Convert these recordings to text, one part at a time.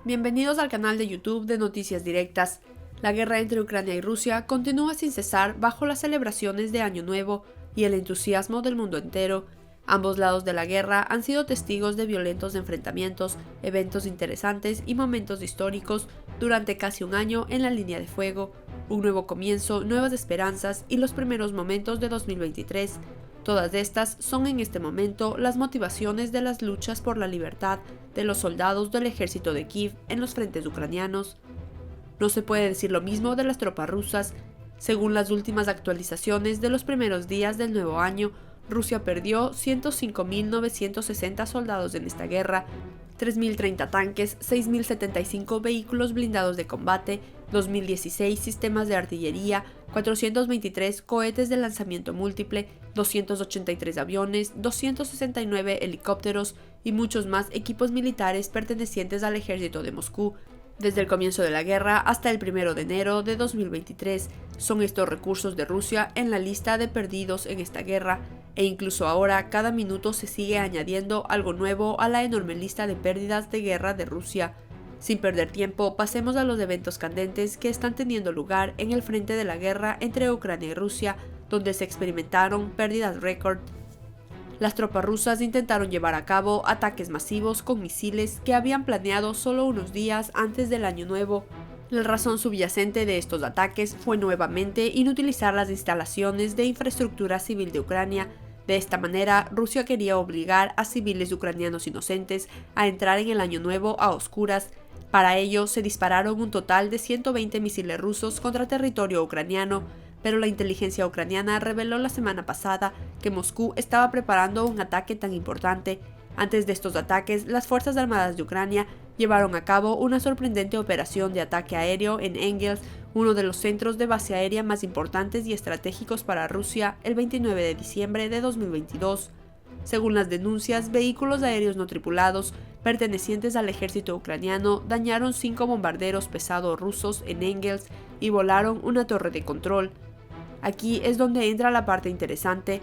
Bienvenidos al canal de YouTube de Noticias Directas. La guerra entre Ucrania y Rusia continúa sin cesar bajo las celebraciones de Año Nuevo y el entusiasmo del mundo entero. Ambos lados de la guerra han sido testigos de violentos enfrentamientos, eventos interesantes y momentos históricos durante casi un año en la línea de fuego, un nuevo comienzo, nuevas esperanzas y los primeros momentos de 2023. Todas estas son en este momento las motivaciones de las luchas por la libertad de los soldados del ejército de Kiev en los frentes ucranianos. No se puede decir lo mismo de las tropas rusas. Según las últimas actualizaciones de los primeros días del nuevo año, Rusia perdió 105.960 soldados en esta guerra, 3.030 tanques, 6.075 vehículos blindados de combate, 2.016 sistemas de artillería, 423 cohetes de lanzamiento múltiple, 283 aviones, 269 helicópteros y muchos más equipos militares pertenecientes al ejército de Moscú. Desde el comienzo de la guerra hasta el 1 de enero de 2023, son estos recursos de Rusia en la lista de perdidos en esta guerra, e incluso ahora cada minuto se sigue añadiendo algo nuevo a la enorme lista de pérdidas de guerra de Rusia. Sin perder tiempo, pasemos a los eventos candentes que están teniendo lugar en el frente de la guerra entre Ucrania y Rusia, donde se experimentaron pérdidas récord. Las tropas rusas intentaron llevar a cabo ataques masivos con misiles que habían planeado solo unos días antes del Año Nuevo. La razón subyacente de estos ataques fue nuevamente inutilizar las instalaciones de infraestructura civil de Ucrania. De esta manera, Rusia quería obligar a civiles ucranianos inocentes a entrar en el Año Nuevo a oscuras. Para ello, se dispararon un total de 120 misiles rusos contra territorio ucraniano, pero la inteligencia ucraniana reveló la semana pasada que Moscú estaba preparando un ataque tan importante. Antes de estos ataques, las Fuerzas Armadas de Ucrania llevaron a cabo una sorprendente operación de ataque aéreo en Engels, uno de los centros de base aérea más importantes y estratégicos para Rusia, el 29 de diciembre de 2022. Según las denuncias, vehículos aéreos no tripulados pertenecientes al ejército ucraniano dañaron 5 bombarderos pesados rusos en Engels y volaron una torre de control. Aquí es donde entra la parte interesante.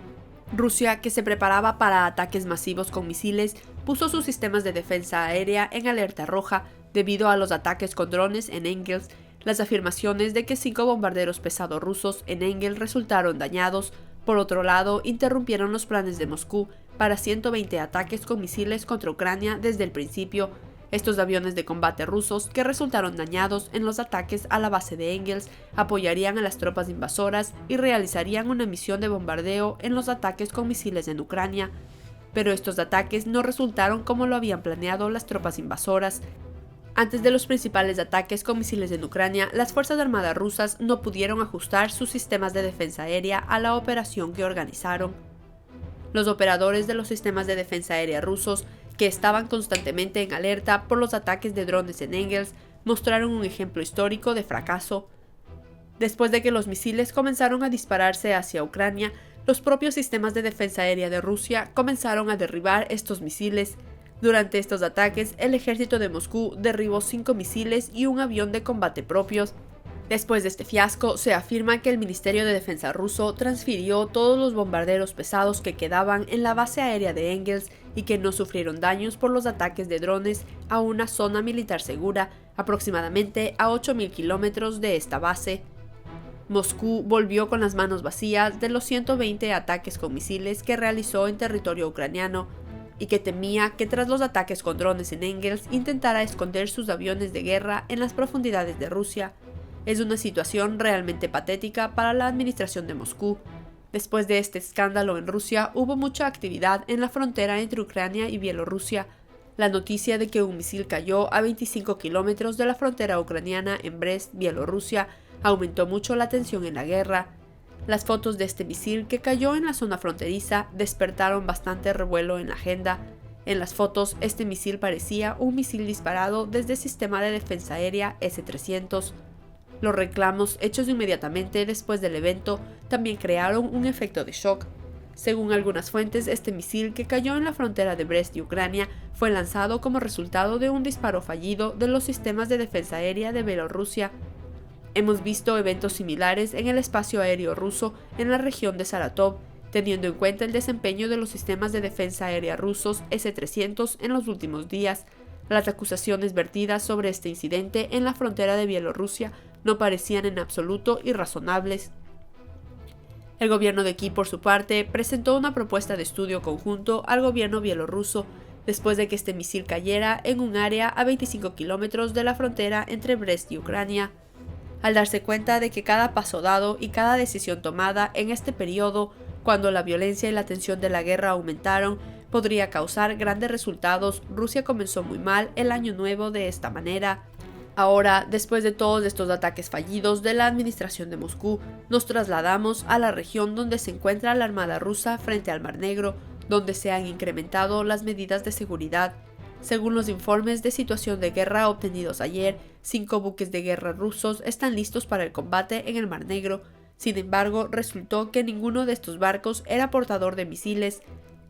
Rusia, que se preparaba para ataques masivos con misiles, puso sus sistemas de defensa aérea en alerta roja debido a los ataques con drones en Engels. Las afirmaciones de que 5 bombarderos pesados rusos en Engels resultaron dañados, por otro lado, interrumpieron los planes de Moscú para 120 ataques con misiles contra Ucrania desde el principio. Estos aviones de combate rusos, que resultaron dañados en los ataques a la base de Engels, apoyarían a las tropas invasoras y realizarían una misión de bombardeo en los ataques con misiles en Ucrania. Pero estos ataques no resultaron como lo habían planeado las tropas invasoras. Antes de los principales ataques con misiles en Ucrania, las Fuerzas Armadas rusas no pudieron ajustar sus sistemas de defensa aérea a la operación que organizaron. Los operadores de los sistemas de defensa aérea rusos, que estaban constantemente en alerta por los ataques de drones en Engels, mostraron un ejemplo histórico de fracaso. Después de que los misiles comenzaron a dispararse hacia Ucrania, los propios sistemas de defensa aérea de Rusia comenzaron a derribar estos misiles. Durante estos ataques, el ejército de Moscú derribó 5 misiles y un avión de combate propios. Después de este fiasco, se afirma que el Ministerio de Defensa ruso transfirió todos los bombarderos pesados que quedaban en la base aérea de Engels y que no sufrieron daños por los ataques de drones a una zona militar segura, aproximadamente a 8.000 kilómetros de esta base. Moscú volvió con las manos vacías de los 120 ataques con misiles que realizó en territorio ucraniano, y que temía que tras los ataques con drones en Engels intentara esconder sus aviones de guerra en las profundidades de Rusia. Es una situación realmente patética para la administración de Moscú. Después de este escándalo en Rusia, hubo mucha actividad en la frontera entre Ucrania y Bielorrusia. La noticia de que un misil cayó a 25 kilómetros de la frontera ucraniana en Brest, Bielorrusia, aumentó mucho la tensión en la guerra. Las fotos de este misil que cayó en la zona fronteriza despertaron bastante revuelo en la agenda. En las fotos, este misil parecía un misil disparado desde el sistema de defensa aérea S-300. Los reclamos hechos inmediatamente después del evento también crearon un efecto de shock. Según algunas fuentes, este misil que cayó en la frontera de Brest y Ucrania fue lanzado como resultado de un disparo fallido de los sistemas de defensa aérea de Bielorrusia. Hemos visto eventos similares en el espacio aéreo ruso en la región de Saratov, teniendo en cuenta el desempeño de los sistemas de defensa aérea rusos S-300 en los últimos días. Las acusaciones vertidas sobre este incidente en la frontera de Bielorrusia no parecían en absoluto irrazonables. El gobierno de Kiev, por su parte, presentó una propuesta de estudio conjunto al gobierno bielorruso después de que este misil cayera en un área a 25 kilómetros de la frontera entre Brest y Ucrania. Al darse cuenta de que cada paso dado y cada decisión tomada en este periodo, cuando la violencia y la tensión de la guerra aumentaron, podría causar grandes resultados, Rusia comenzó muy mal el año nuevo de esta manera. Ahora, después de todos estos ataques fallidos de la administración de Moscú, nos trasladamos a la región donde se encuentra la Armada rusa frente al Mar Negro, donde se han incrementado las medidas de seguridad. Según los informes de situación de guerra obtenidos ayer, 5 buques de guerra rusos están listos para el combate en el Mar Negro. Sin embargo, resultó que ninguno de estos barcos era portador de misiles.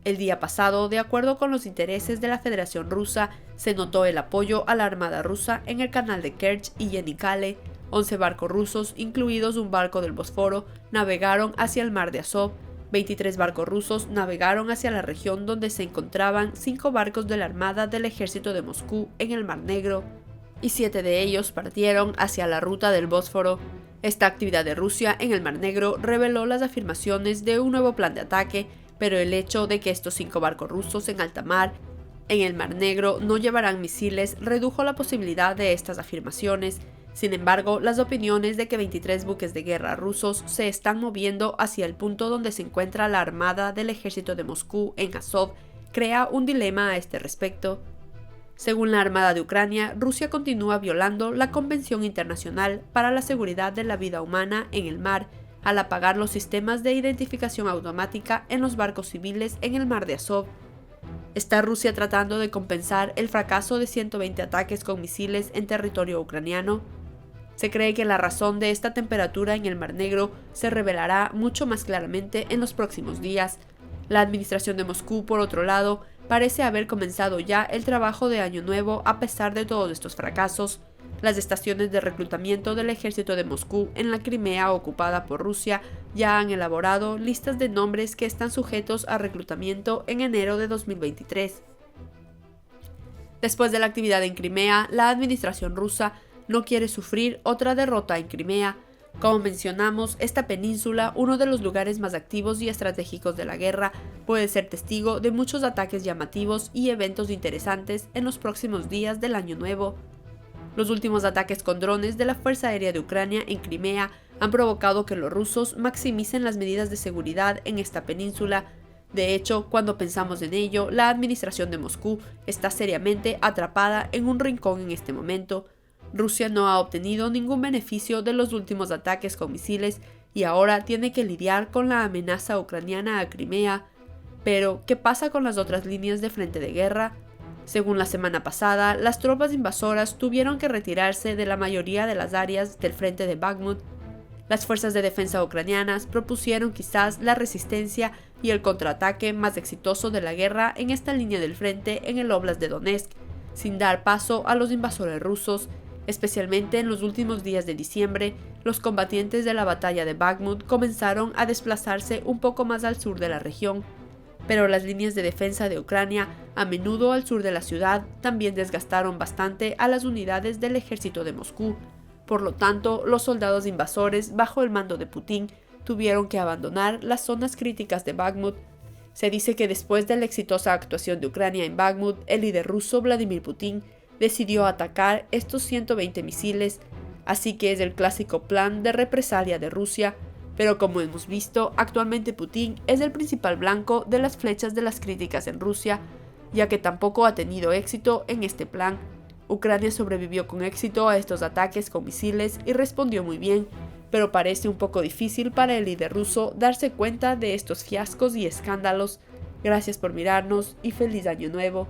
El día pasado, de acuerdo con los intereses de la Federación Rusa, se notó el apoyo a la Armada rusa en el canal de Kerch y Yenikale. 11 barcos rusos, incluidos un barco del Bósforo, navegaron hacia el mar de Azov. 23 barcos rusos navegaron hacia la región donde se encontraban 5 barcos de la Armada del Ejército de Moscú en el Mar Negro, y 7 de ellos partieron hacia la ruta del Bósforo. Esta actividad de Rusia en el Mar Negro reveló las afirmaciones de un nuevo plan de ataque, pero el hecho de que estos 5 barcos rusos en alta mar en el Mar Negro no llevarán misiles redujo la posibilidad de estas afirmaciones. Sin embargo, las opiniones de que 23 buques de guerra rusos se están moviendo hacia el punto donde se encuentra la Armada del Ejército de Moscú en Azov crea un dilema a este respecto. Según la Armada de Ucrania, Rusia continúa violando la Convención Internacional para la Seguridad de la Vida Humana en el Mar, al apagar los sistemas de identificación automática en los barcos civiles en el Mar de Azov. ¿Está Rusia tratando de compensar el fracaso de 120 ataques con misiles en territorio ucraniano? Se cree que la razón de esta temperatura en el Mar Negro se revelará mucho más claramente en los próximos días. La administración de Moscú, por otro lado, parece haber comenzado ya el trabajo de Año Nuevo a pesar de todos estos fracasos. Las estaciones de reclutamiento del ejército de Moscú en la Crimea ocupada por Rusia ya han elaborado listas de nombres que están sujetos a reclutamiento en enero de 2023. Después de la actividad en Crimea, la administración rusa no quiere sufrir otra derrota en Crimea. Como mencionamos, esta península, uno de los lugares más activos y estratégicos de la guerra, puede ser testigo de muchos ataques llamativos y eventos interesantes en los próximos días del Año Nuevo. Los últimos ataques con drones de la Fuerza Aérea de Ucrania en Crimea han provocado que los rusos maximicen las medidas de seguridad en esta península. De hecho, cuando pensamos en ello, la administración de Moscú está seriamente atrapada en un rincón en este momento. Rusia no ha obtenido ningún beneficio de los últimos ataques con misiles y ahora tiene que lidiar con la amenaza ucraniana a Crimea. Pero, ¿qué pasa con las otras líneas de frente de guerra? Según la semana pasada, las tropas invasoras tuvieron que retirarse de la mayoría de las áreas del frente de Bakhmut. Las fuerzas de defensa ucranianas propusieron quizás la resistencia y el contraataque más exitoso de la guerra en esta línea del frente en el Oblast de Donetsk, sin dar paso a los invasores rusos. Especialmente en los últimos días de diciembre, los combatientes de la batalla de Bakhmut comenzaron a desplazarse un poco más al sur de la región, pero las líneas de defensa de Ucrania, a menudo al sur de la ciudad, también desgastaron bastante a las unidades del ejército de Moscú. Por lo tanto, los soldados invasores, bajo el mando de Putin, tuvieron que abandonar las zonas críticas de Bakhmut. Se dice que después de la exitosa actuación de Ucrania en Bakhmut, el líder ruso Vladimir Putin decidió atacar estos 120 misiles, así que es el clásico plan de represalia de Rusia, pero como hemos visto, actualmente Putin es el principal blanco de las flechas de las críticas en Rusia, ya que tampoco ha tenido éxito en este plan. Ucrania sobrevivió con éxito a estos ataques con misiles y respondió muy bien, pero parece un poco difícil para el líder ruso darse cuenta de estos fiascos y escándalos. Gracias por mirarnos y feliz año nuevo.